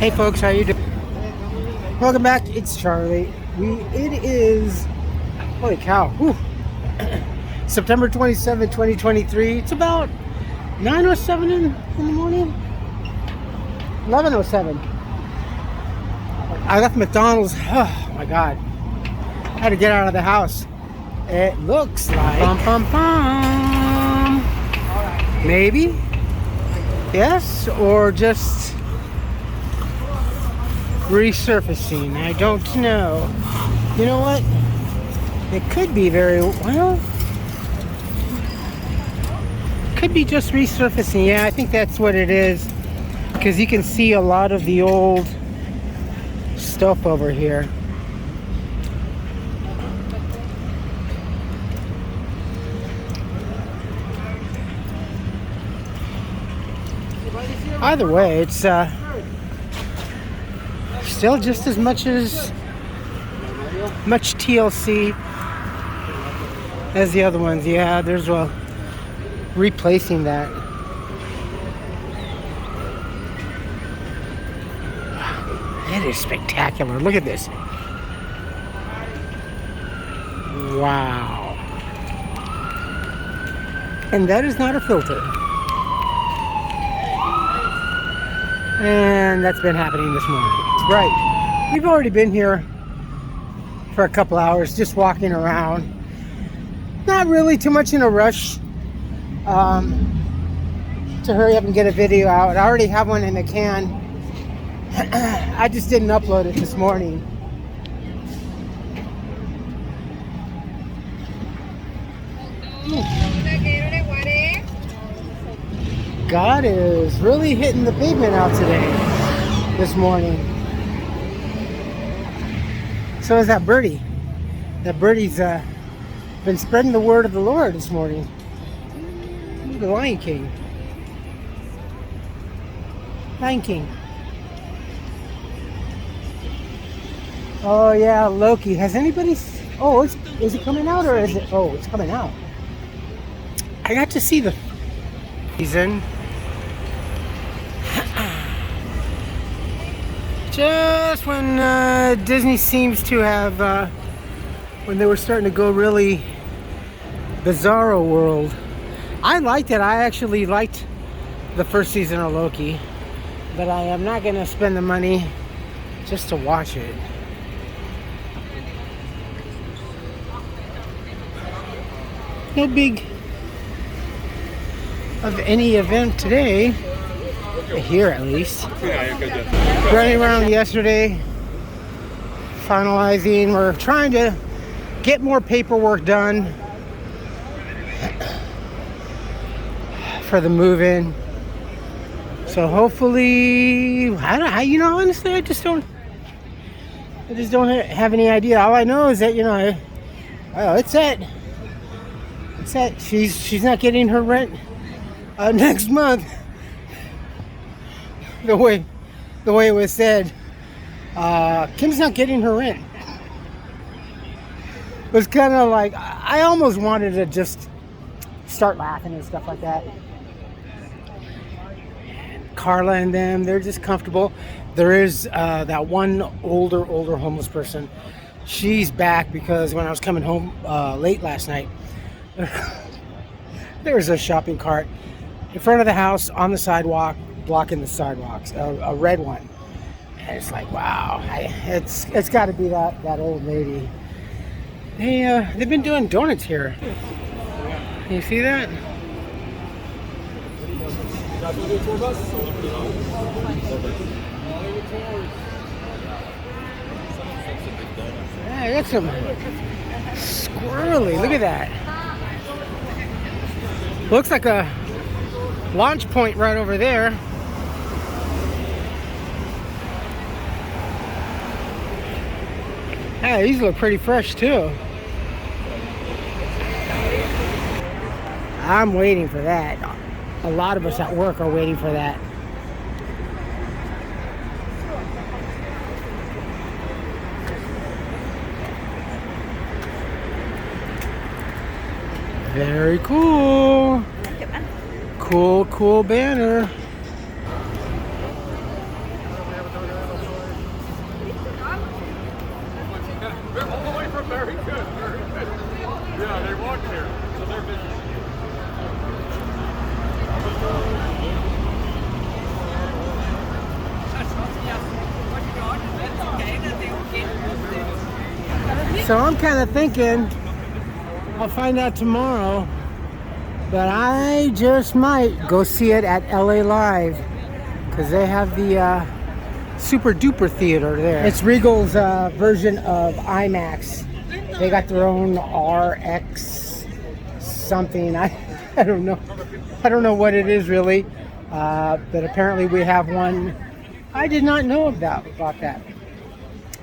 Hey folks, how you doing? Welcome back. It's Charlie. It is, holy cow, whew. September 27, 2023. It's about 9:07 in the morning. 11:07. I left McDonald's. Oh my God. I had to get out of the house. It looks like maybe, yes, or just resurfacing. I don't know. You know what? It could be very well. Could be just resurfacing. Yeah, I think that's what it is. Because you can see a lot of the old stuff over here. Either way, it's still just as much TLC as the other ones. Yeah, there's replacing that. It is spectacular. Look at this. Wow. And that is not a filter. And that's been happening this morning. It's bright. We've already been here for a couple hours, just walking around. Not really too much in a rush to hurry up and get a video out. I already have one in the can. I just didn't upload it this morning. God is really hitting the pavement out today, this morning. So is that birdie. That birdie's been spreading the word of the Lord this morning. Ooh, the Lion King. Lion King. Oh yeah, Loki. Has anybody? Oh, is it coming out or is it? Oh, it's coming out. I got to see the season. Just when Disney seems to have, when they were starting to go really bizarro world. I liked it. I actually liked the first season of Loki, but I am not going to spend the money just to watch it. No big of any event today. Here at least. Running around yesterday, finalizing. We're trying to get more paperwork done for the move-in. So hopefully, honestly, I just don't have any idea. All I know is that it's set. She's not getting her rent next month. The way it was said, Kim's not getting her rent. It was kind of like, I almost wanted to just start laughing and stuff like that. Carla and them, they're just comfortable. There is that one older homeless person. She's back because when I was coming home late last night, there was a shopping cart in front of the house on the sidewalk, blocking the sidewalks, a red one. And it's like, wow, it's got to be that old lady. They've been doing donuts here. You see that? Yeah, I got some squirrely. Look at that. Looks like a launch point right over there. Hey, these look pretty fresh too. I'm waiting for that. A lot of us at work are waiting for that. Very cool. Cool banner. So I'm kind of thinking, I'll find out tomorrow, but I just might go see it at LA Live, because they have the super duper theater there. It's Regal's version of IMAX. They got their own RX something. I don't know. I don't know what it is really, but apparently we have one. I did not know about that,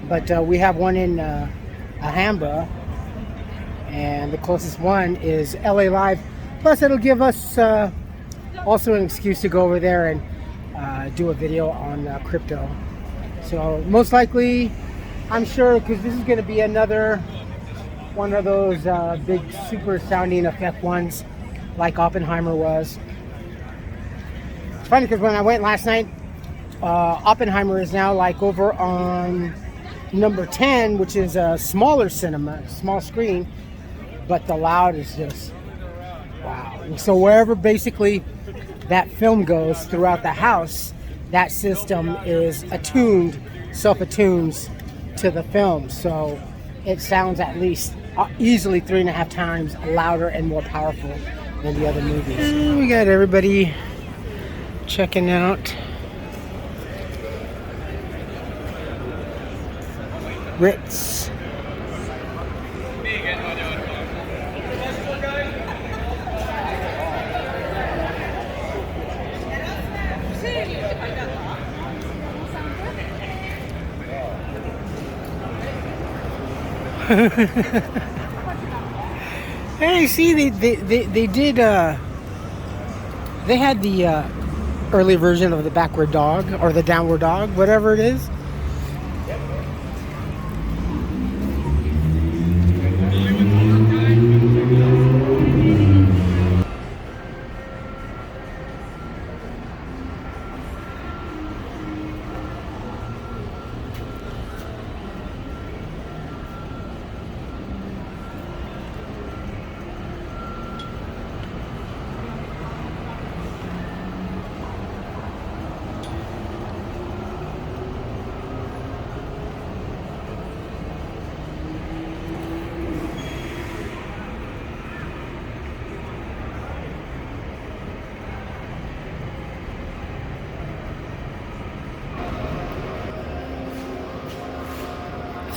but we have one in Alhambra, and the closest one is LA Live. Plus, it'll give us also an excuse to go over there and do a video on crypto. So most likely, I'm sure, because this is going to be another one of those big super sounding effect ones like Oppenheimer was. It's funny because when I went last night, Oppenheimer is now like over on number 10, which is a smaller cinema, small screen, but the loud is just wow. And so wherever basically that film goes throughout the house, that system is attuned, self-attunes to the film, so it sounds at least easily 3.5 times louder and more powerful than the other movies. And we got everybody checking out Rhys. Hey, see, they did they had the early version of the backward dog or the downward dog, whatever it is.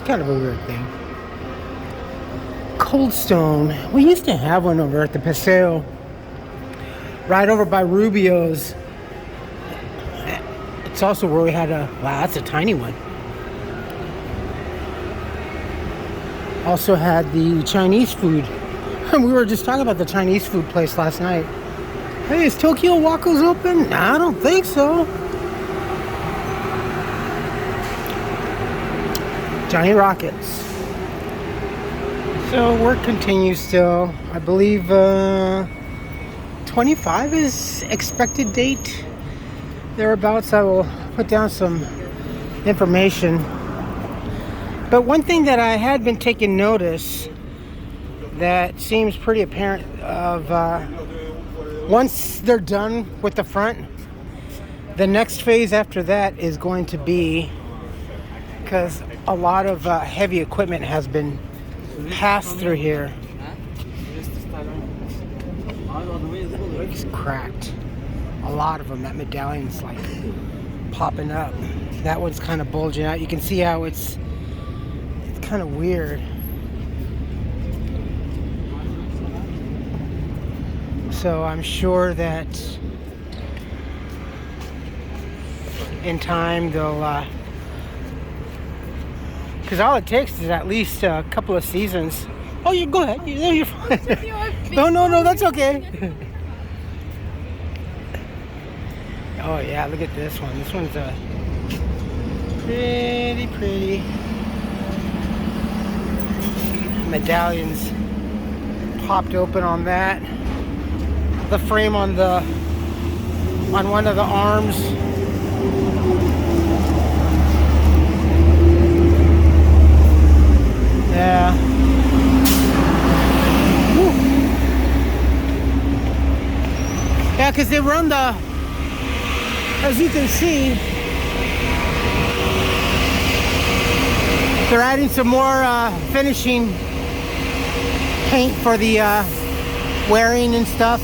Kind of a weird thing. Cold Stone. We used to have one over at the Paseo, right over by Rubio's. It's also where we had a, wow, that's a tiny one. Also had the Chinese food. We were just talking about the Chinese food place last night. Hey, is Tokyo Waco's open? I don't think so. Johnny Rockets. So work continues still. I believe 25 is expected date. Thereabouts. I will put down some information. But one thing that I had been taking notice that seems pretty apparent of once they're done with the front, the next phase after that is going to be, because a lot of heavy equipment has been passed through here. It's cracked. A lot of them. That medallion's like popping up. That one's kind of bulging out. You can see how it's kind of weird. So I'm sure that in time they'll because all it takes is at least a couple of seasons. Oh, you go ahead. You're fine. No, that's okay. Oh yeah, look at this one. This one's pretty. Medallions popped open on that. The frame on one of the arms. Yeah. Woo. because they run the, as you can see, they're adding some more finishing paint for the wearing and stuff.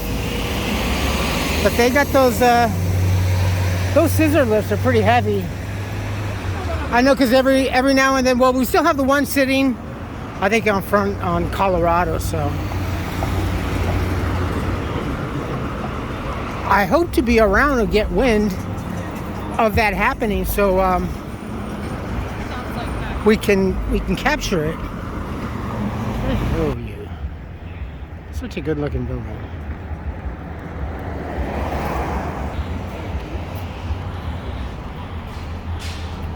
But they got those scissor lifts are pretty heavy. I know, because every now and then, well, we still have the one sitting, I think, on front on Colorado, so I hope to be around and get wind of that happening, so we can capture it. Oh yeah, such a good looking building.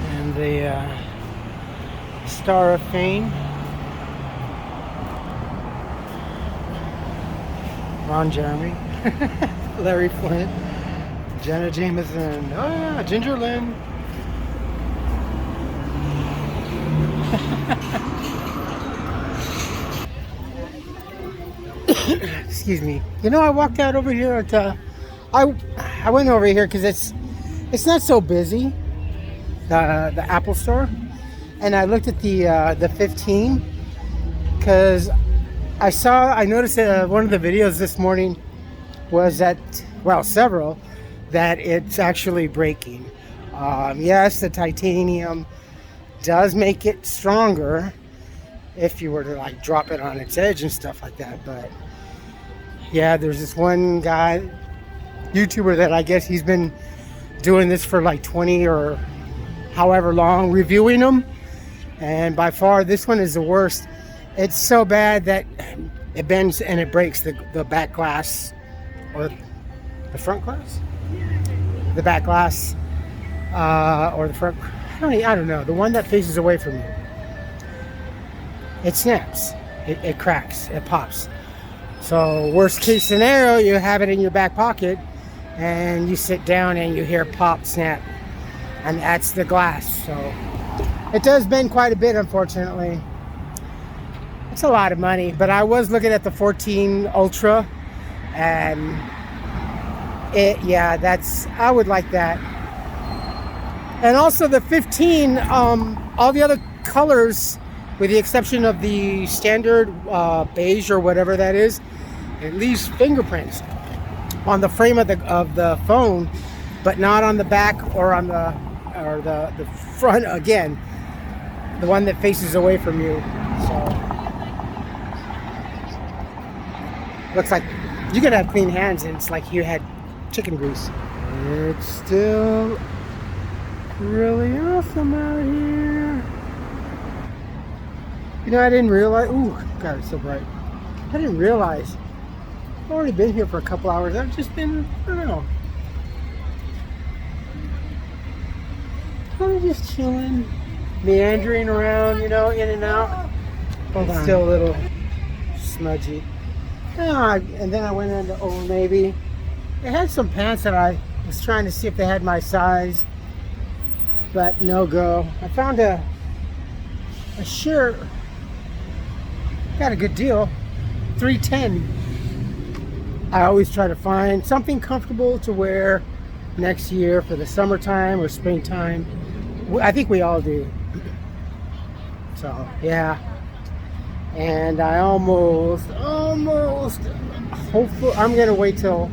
And the Star of Fame, Ron Jeremy, Larry Flint, Jenna Jameson, oh yeah, Ginger Lynn. Excuse me. You know, I walked out over here at I went over here because it's not so busy, the Apple store, and I looked at the 15 because I noticed one of the videos this morning was that, well, several, that it's actually breaking. Yes, the titanium does make it stronger if you were to like drop it on its edge and stuff like that, but yeah, there's this one guy, YouTuber, that I guess he's been doing this for like 20 or however long, reviewing them, and by far this one is the worst. It's so bad that it bends and it breaks the back glass, or the front glass, the back glass, or the front, I don't know, the one that faces away from you. It snaps, it cracks, it pops. So worst case scenario, you have it in your back pocket and you sit down and you hear pop, snap, and that's the glass. So it does bend quite a bit, unfortunately. It's a lot of money, but I was looking at the 14 Ultra, and I would like that. And also the 15, all the other colors, with the exception of the standard beige or whatever that is, it leaves fingerprints on the frame of the phone, but not on the back or on the front, again, the one that faces away from you. So looks like you gotta have clean hands, and it's like you had chicken grease. It's still really awesome out here. You know, I didn't realize, ooh, God, it's so bright. I didn't realize I've already been here for a couple hours. I've just been, I don't know, kind of just chilling, meandering around, you know, in and out. Hold on. Still a little smudgy. And then I went into Old Navy. They had some pants that I was trying to see if they had my size, but no go. I found a shirt. Got a good deal, $3.10. I always try to find something comfortable to wear next year for the summertime or springtime. I think we all do. So yeah, and I almost, hopefully, I'm gonna wait till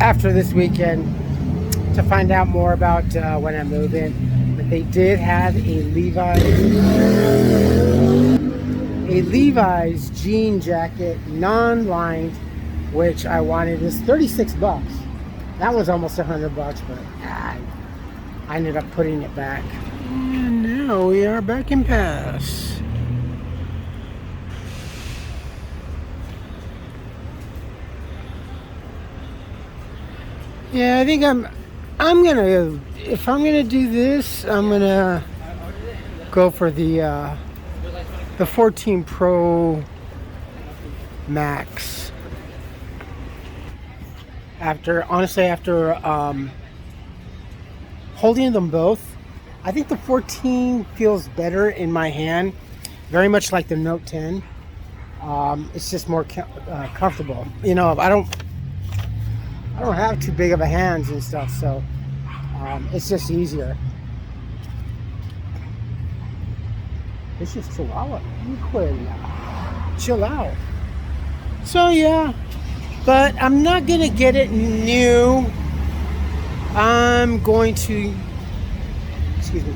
after this weekend to find out more about when I move in. But they did have a Levi's jean jacket, non-lined, which I wanted. It was 36 bucks. That was almost $100 bucks, but I ended up putting it back. And now we are back in Pass. Yeah, I think I'm gonna, if I'm gonna do this, I'm gonna go for the 14 Pro Max. After holding them both, I think the 14 feels better in my hand, very much like the Note 10. It's just more comfortable. You know, I don't have too big of a hands and stuff, so it's just easier. This is Chihuahua. You quit now. Chill out. So yeah, but I'm not gonna get it new. I'm going to, excuse me.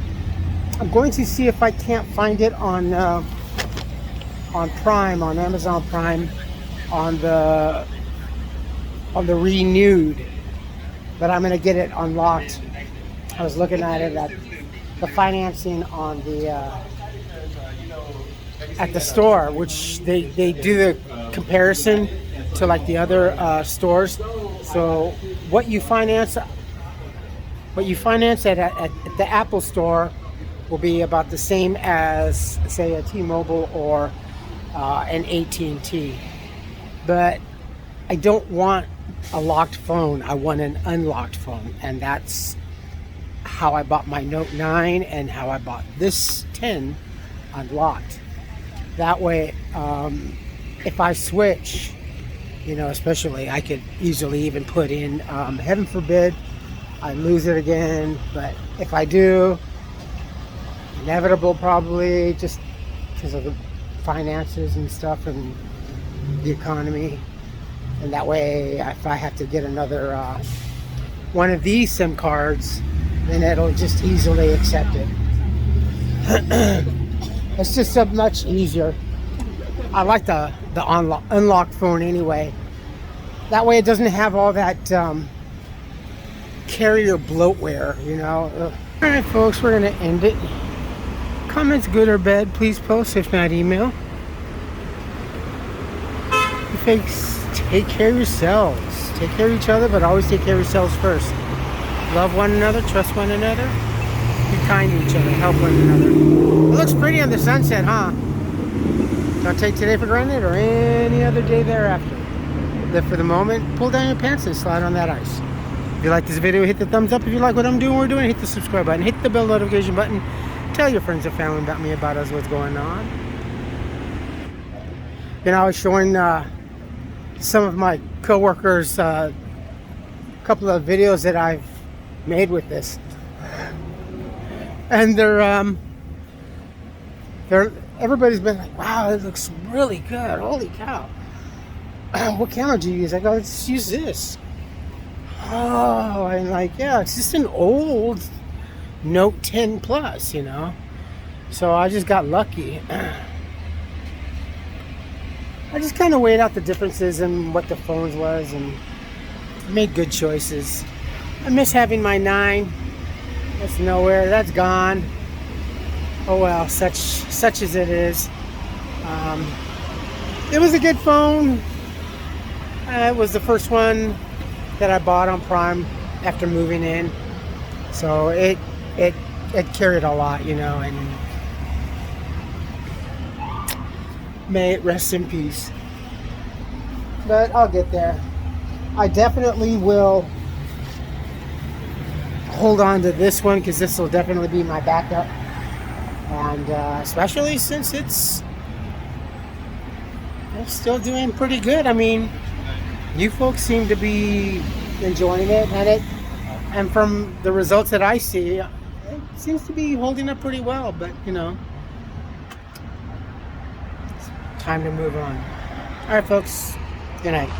I'm going to see if I can't find it on Prime, on Amazon Prime, on the renewed. But I'm gonna get it unlocked. I was looking at it at the financing on the at the store, which they do the comparison to like the other stores. So what you finance at the Apple store will be about the same as, say, a T-Mobile or an AT&T. But I don't want a locked phone. I want an unlocked phone, and that's how I bought my Note 9 and how I bought this 10 unlocked. That way, if I switch, you know, especially, I could easily even put in, heaven forbid, I lose it again. But if I do, inevitable probably, just because of the finances and stuff and the economy. And that way, if I have to get another one of these SIM cards, then it'll just easily accept it. It's just so much easier. I like the unlocked phone anyway. That way it doesn't have all that carrier bloatware, you know. Alright folks, we're going to end it. Comments good or bad, please post. If not, email. You folks, take care of yourselves. Take care of each other, but always take care of yourselves first. Love one another, trust one another. Be kind to each other, help one another. It looks pretty on the sunset, huh? Don't take today for granted or any other day thereafter. Live for the moment, pull down your pants and slide on that ice. If you like this video, hit the thumbs up. If you like what I'm doing, we're doing, hit the subscribe button, hit the bell notification button. Tell your friends and family about me, about us, what's going on. You know, I was showing some of my co-workers a couple of videos that I've made with this. And they're everybody's been like, wow, it looks really good. Holy cow. What camera do you use? I go, let's use this. Oh, and like, yeah, it's just an old Note 10 Plus, you know. So I just got lucky. I just kind of weighed out the differences in what the phones was and made good choices. I miss having my 9. That's nowhere. That's gone. Oh well, such as it is. It was a good phone. It was the first one that I bought on Prime after moving in, so it carried a lot, you know, and may it rest in peace. But I'll get there. I definitely will hold on to this one because this will definitely be my backup, and especially since it's still doing pretty good. I mean, you folks seem to be enjoying it, and from the results that I see, it seems to be holding up pretty well. But you know, it's time to move on. All right, folks. Good night.